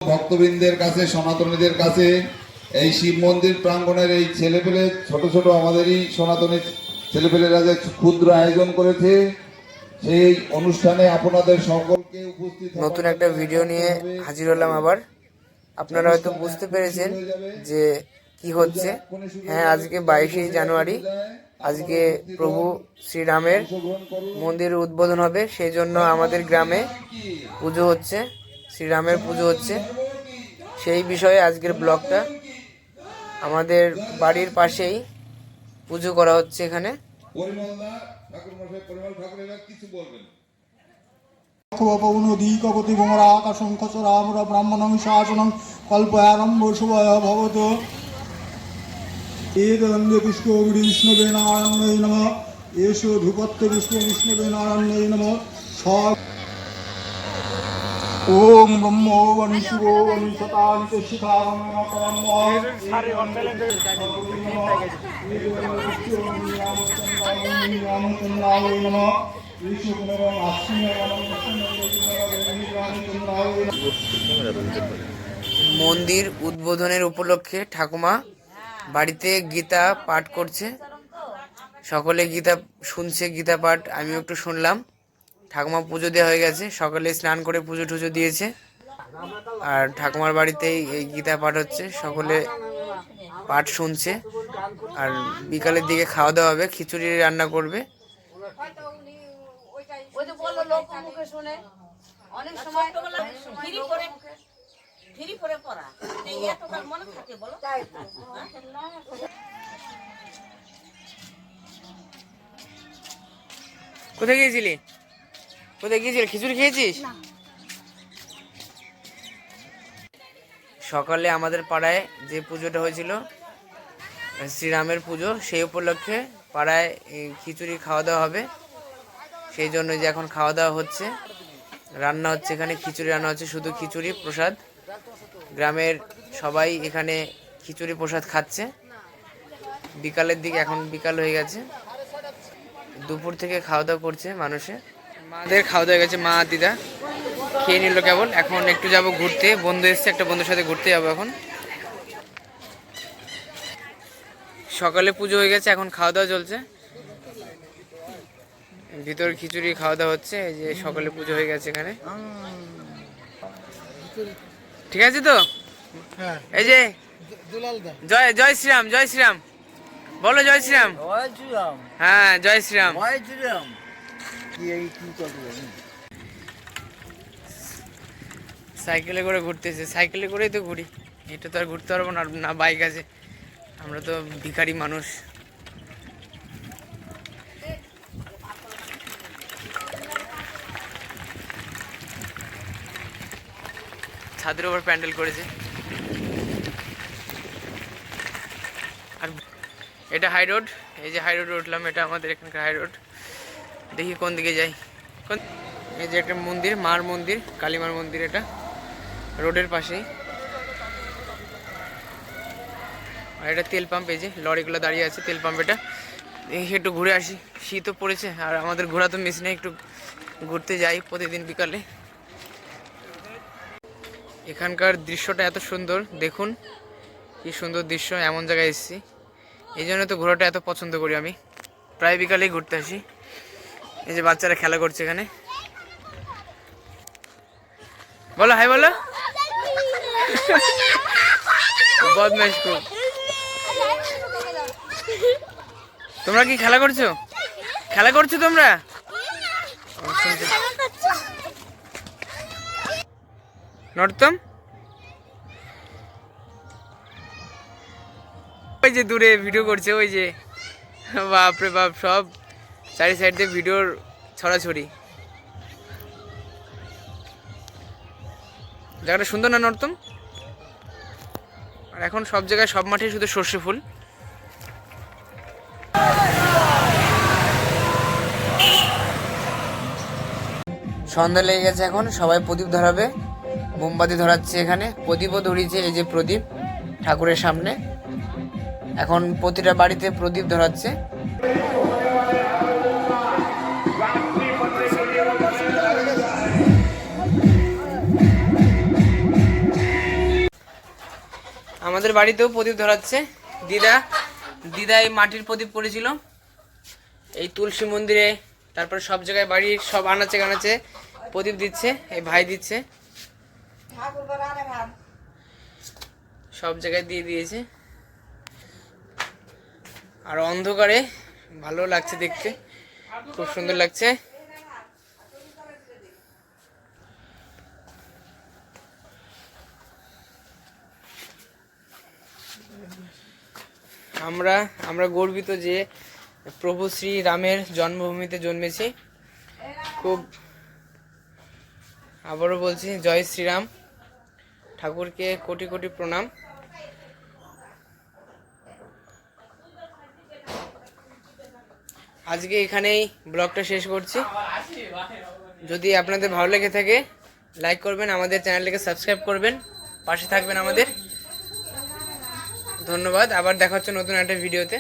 ভক্তবৃন্দের কাছে, সনাতনীদের কাছে এই শিব মন্দির প্রাঙ্গণের এই ছেলেপেলে ছোট ছোট আমাদেরই সনাতনী ছেলেপেলেরা যে ক্ষুদ্র আয়োজন করেছে, সেই অনুষ্ঠানে আপনাদের সকলকে উপস্থিত নতুন একটা ভিডিও নিয়ে হাজির হলাম আবার। আপনারা হয়তো বুঝতে পেরেছেন যে কি হচ্ছে। হ্যাঁ, আজকে 22শে জানুয়ারি, আজকে প্রভু শ্রীরামের মন্দিরের উদ্বোধন হবে। সেই জন্য আমাদের গ্রামে পুজো হচ্ছে, শ্রীরামের পুজো হচ্ছে। সেই বিষয়ে আজকের ব্লগটা। আমাদের বাড়ির পাশেই পুজো করা হচ্ছে এখানে। পৌনদীকপতি গোমরাকাশঙ্কচরামর ব্রাহ্মণং শাসনং কল্পয়ারম্ভ শুভয় ভবত এদন্দে পুষ্প বিষ্ণবে নারায়ণে নমঃ এষ ধূপত্য পুষ্প বিষ্ণবে নারায়ণে নমঃ সব ওম ব্রহ্ম বনি শিব বনি শতান্ত মন্দির উদ্বোধনের উপলক্ষে ঠাকুমা বাড়িতে গীতা পাঠ করছে। সকলে গীতা শুনছে, গীতা পাঠ আমিও একটু শুনলাম। ঠাকুমা পুজো দেওয়া হয়ে গেছে, সকালে স্নান করে পুজো টুজো দিয়েছে। আর ঠাকুমার বাড়িতেই এই গীতা পাঠ হচ্ছে, সকলে পাঠ শুনছে। আর বিকালের দিকে খাওয়া দাওয়া হবে, খিচুড়ি রান্না করবে। কোথায় গিয়েছিলি? কোথায় গিয়েছিলি? খিচুড়ি খেয়েছিস? সকালে আমাদের পাড়ায় যে পুজোটা হয়েছিল, শ্রীরামের পুজো, সেই উপলক্ষে পাড়ায় খিচুড়ি খাওয়া দাওয়া হবে। সেই জন্য যে এখন খাওয়া দাওয়া হচ্ছে, রান্না হচ্ছে, এখানে খিচুড়ি রান্না হচ্ছে, শুধু খিচুড়ি প্রসাদ। গ্রামের সবাই এখানে খিচুড়ি প্রসাদ খাচ্ছে। বিকালের দিকে, এখন বিকাল হয়ে গেছে, দুপুর থেকে খাওয়া দাওয়া করছে মানুষে। মাদের খাওয়া দাওয়া হয়ে গেছে, মা দিদা খেয়ে নিল কেবল। এখন একটু যাব ঘুরতে, বন্ধু এসছে, একটা বন্ধুর সাথে ঘুরতে যাবো। এখন সকালে পুজো হয়ে গেছে, এখন খাওয়া দাওয়া চলছে। ভিতর খিচুড়ি খাওয়া দাওয়া হচ্ছে। এই যে সকালে পুজো হয়ে গেছে এখানে, ঠিক আছে তো? এই যে জয় জয় শ্রীরাম, জয় শ্রীরাম বলো, জয় শ্রীরাম। হ্যাঁ, জয় শ্রীরাম। সাইকেলে করে ঘুরতেছে, সাইকেলে করেই তো ঘুরি, এটা তো আর ঘুরতে পারবো না, না বাইক আছে, আমরা তো ভিখারি মানুষ। ছাদের উপর প্যান্ডেল করেছে। আর এটা হাই রোড, এই যে হাই রোডে উঠলাম, এটা আমাদের এখানকার হাই রোড। দেখি কোন দিকে যাই। এই যে একটা মন্দির, মার মন্দির, কালীমার মন্দির, এটা রোডের পাশেই। আর এটা তেল পাম্প, এই যে লরিগুলো দাঁড়িয়ে আছে তেল পাম্প। এটা দেখি একটু ঘুরে আসি, শীতও পড়েছে আর আমাদের ঘোরা তো মিস নেই, একটু ঘুরতে যাই প্রতিদিন বিকালে। এখানকার দৃশ্যটা এত সুন্দর, দেখুন কি সুন্দর দৃশ্য। এমন জায়গায় এসেছি, এই জন্য তো ঘোরাটা এত পছন্দ করি আমি, প্রায় বিকালেই ঘুরতে আসি। এই যে বাচ্চারা খেলা করছে এখানে, বলো হাই বলো। বদমাইশ খুব। তোমরা কি খেলা করছো? খেলা করছো তোমরা? নর্তম ওই যে দূরে ভিডিও করছে, ওই যে বাপরে বাপ, সব চারি সাইড দিয়ে ভিডিওর ছড়াছড়ি। জায়গাটা সুন্দর না নর্তম? আর এখন সব জায়গায়, সব মাঠে শুধু সর্ষে ফুল। সন্ধ্যা লেগে গেছে, এখন সবাই প্রদীপ ধরাবে, মোমবাতি ধরাচ্ছে। এখানে প্রদীপও ধরিয়েছে, এই যে প্রদীপ ঠাকুরের সামনে। এখন প্রতিটা বাড়িতে প্রদীপ ধরাচ্ছে। আমাদের বাড়িতেও প্রদীপ ধরাচ্ছে। দিদা এই মাটির প্রদীপ করেছিল এই তুলসী মন্দিরে, তারপরে সব জায়গায় বাড়ির সব আনাচে কানাচে প্রদীপ দিচ্ছে, এই ভাই দিচ্ছে, সব জায়গায় দিয়ে দিয়েছে। আর অন্ধকারে ভালো লাগছে দেখতে, খুব সুন্দর লাগছে। আমরা গর্বিত যে প্রভু শ্রী রামের জন্মভূমিতে জন্মেছি। খুব আবারও বলছি, জয় শ্রীরাম। ঠাকুরকে কোটি কোটি প্রণাম। আজকে এখানেই ব্লগটা শেষ করছি। যদি আপনাদের ভালো লেগে থাকে লাইক করবেন, আমাদের চ্যানেলটিকে সাবস্ক্রাইব করবেন, পাশে থাকবেন আমাদের। ধন্যবাদ। আবার দেখা হচ্ছে নতুন একটা ভিডিওতে।